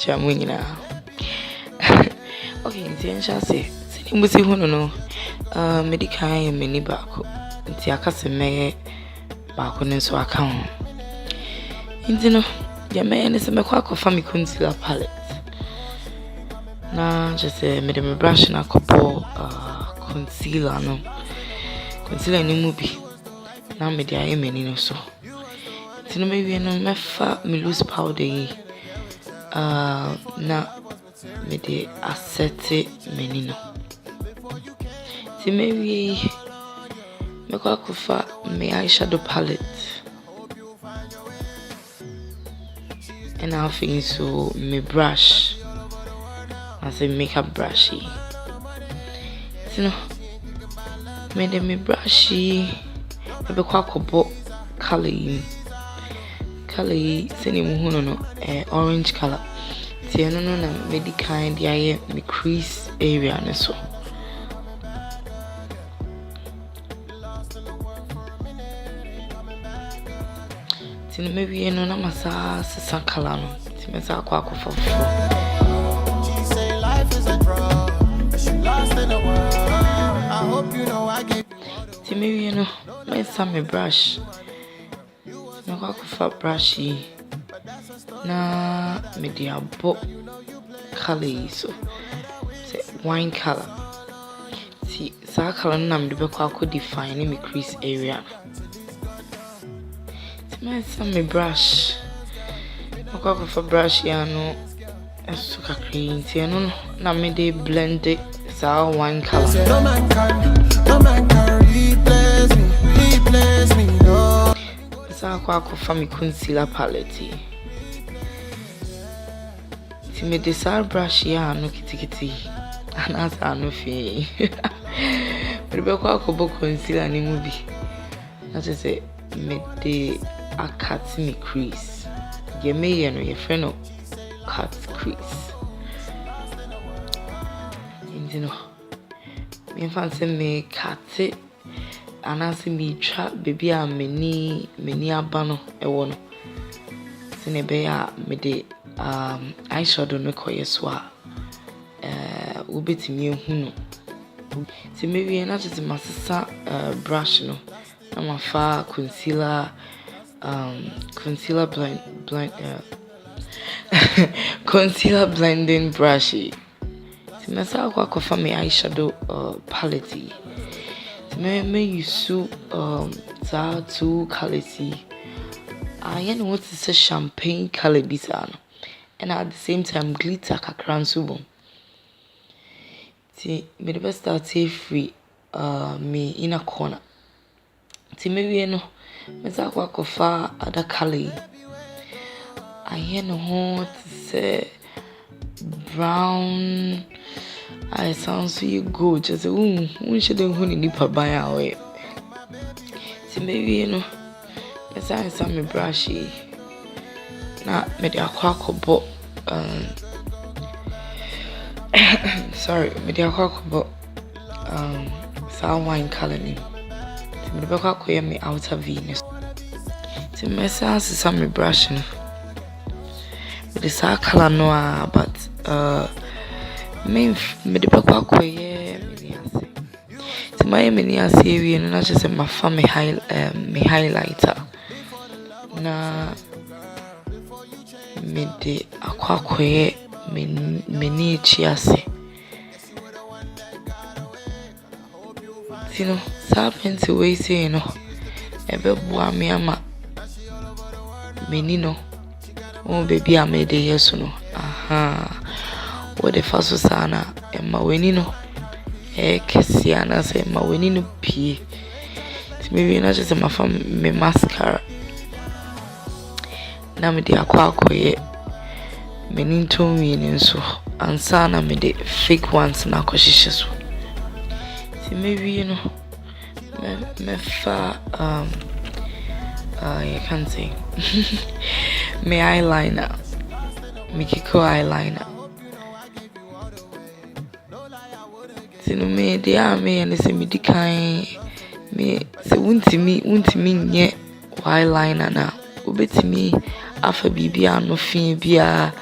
kacha mwingina. Okay, nti say sini musi hono no MAYCHEER meni baako. Nti akase me baako nso aka ho. Nti no ya me ne se mekwa akofa me concealer palette. Na just me de me brush na kopo concealer no. Concealer ni mu bi. Na me de aye meni no so. Nti no me wie no mefa me loose powder yi. Na me de asset meni no. Nti me wie me kwa akofa me eyeshadow palette. And I think so me brush as a makeup brushy. So no me de me brushy e be kwa kobo color seni mu hono no orange color. Ti eno no na me di kind ya me crease area ne so. Ti me wie no na masa sesa color no. Ti me sa kwa akofo. She say life is a drug, but she lost in the world. I hope you know I get. Ti me wie no me sa me brush. Me kwa akofa brushy. Na me di abo color so say wine color. See sa color na me de be kwa ko define me crease area. See me sa me brush. Me kwa ko for brush ya no so ka cream. See no na me de blend it sa wine color. No man can replace me, no. Sa kwa ko for me concealer palette. Me de brush ya no kitikiti anasa no fi me be kwa ko bo concealer ni mu bi na say me de akat me crease ye me ye no ye friend no cut crease indino me fancy me cut anasa me twa baby a meni aba no e wo no se ne be ya me de eyeshadow no koye so a ubetimi ehu no ti me wie na tete masesa brush no na mafa concealer blend concealer blending brush ti me sa kwa kofa me eyeshadow palette ti me use za two colors I know what is a champagne color bisano. And at the same time glitter kakran subo. Ti me the start free me in a corner. Ti me we no me sa kwa kofa other color. I know what is brown. I sound so you go just should hu ni nipa ban away. Ti me we no me sa me brushy. Na me de akwa kobo sorry me de akwa kobo sa wine color ni ti me de akwa koye me outer v ni ti me sa me brush no me de sa color no but me de akwa koye me ni ase ti me ni ase wi no na just ma fa me highlighter na me de akwakoye me ni chiase sino sa penti we say no ebe bua me ama me ni no o baby am de yeso no aha wo de faso sana e ma we ni no kesi ana se ma we ni no pie ti me we na just ma fa me mascara na me de akwakoye me ni ntomi ni nso ansa na me de fake ones na akoshishe so ti me wi no me fa you can say me eyeliner me kiko eyeliner sino me de me and se me di kan me se wuntimi nye eyeliner na obetimi afa bibia no fin bia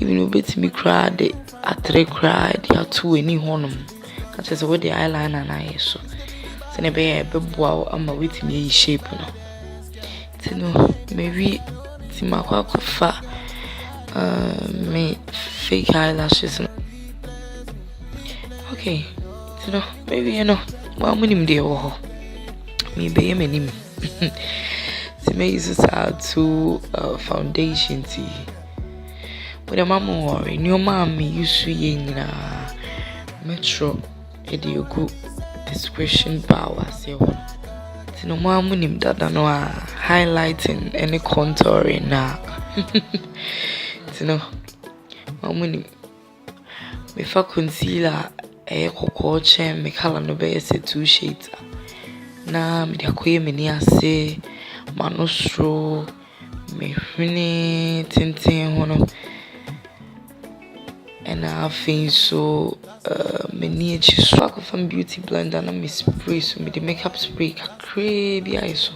even a bit me cry the at 3 cry the 2 any honum. Catch us with the eyeliner and I so. Send a bear wow, I'm a wit me shape no. Maybe Timaka fa me fake eyelashes. Okay, so maybe you know, well, I'm there. Me be my name. So me use to foundation tea. But the mama worry, new mommy used to na metro. Edio go discretion power. Say what? So no more money that no highlighting any contouring na. So no, money. Me fa concealer. Cocoa me color no be 2 shades na me de akoye me ni ase manostro me hwene tenten hono and I feel so me ni echi so from beauty blender na me spray so me the makeup spray kakre bi aiso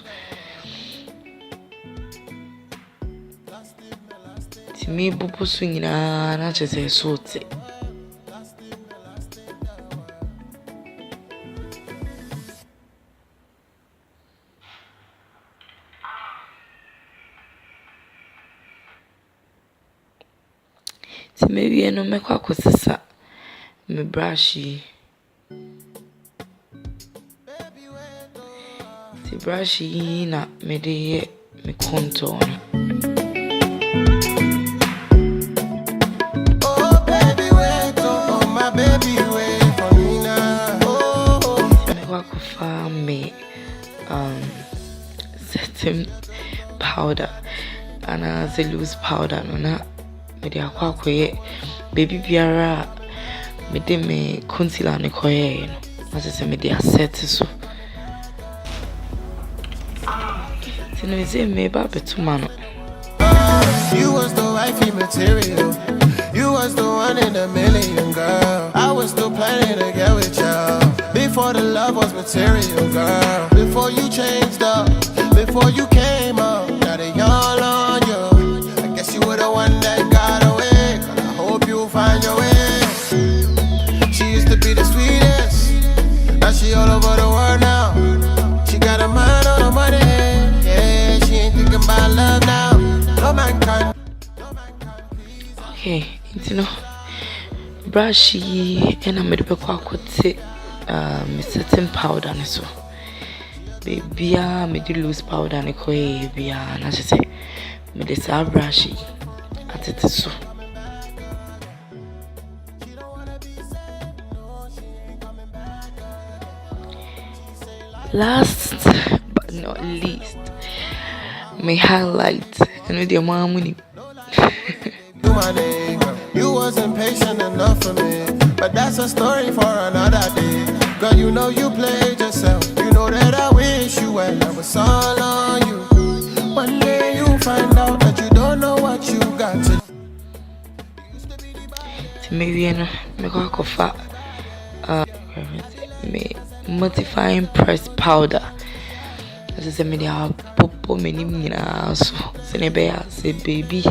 ti me bubu so nyina na chese so te so maybe no me kwa kosesa me brushy ti brushy na me de me contour Oh baby wait, oh my baby wait for me now. Oh me kwa kofa me setting powder and as a loose powder no na me de akwa koye baby biara me de me concealer ne koye no na se me de asset so tino ze me ba betuma no you was the wifey material. You was the one in a million, girl. I was still planning to get with you. Before the love was material, girl. Before you changed up, before you came up, now they all on you. I guess you were the one that got away. But I hope you find your way. She used to be the sweetest. Now she all over the world now. She got a mind on the money. Yeah, she ain't thinking about love now. No man can. okay you know brushy and I'm going to put me setting powder ne so baby me do loose powder ne koye bia na say me de sa brushy atete so last but not least me highlight and with your money You my nigga. You wasn't patient enough for me, but that's a story for another day. Girl, you know you played yourself. You know that I wish you well. I was all on you. One day you find out that you don't know what you got to. Maybe me go kofa me modifying press powder as I say me dey popo me nim nyina so se ne be say baby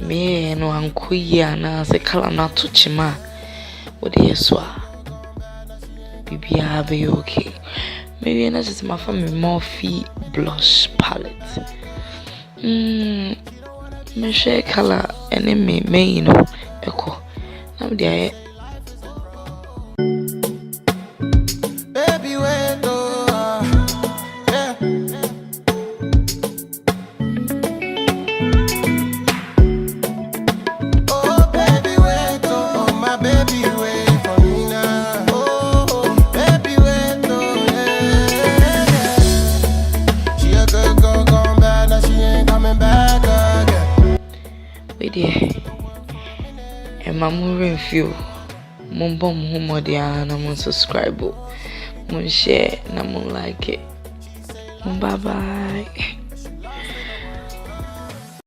me no ankoyi na se kala na to chima wo dey so a bibia be okay maybe na just my family MORPHE blush palette me share color and me you know echo na me dey Baby, wait, oh, yeah. Oh, baby, wait, oh, my baby, wait for me now. Oh, baby, wait, oh, yeah. She a good girl gone bad, now she ain't coming back again. wait there and my moving feel mon bom homo dia na mon subscribe mon share na mon like it bye bye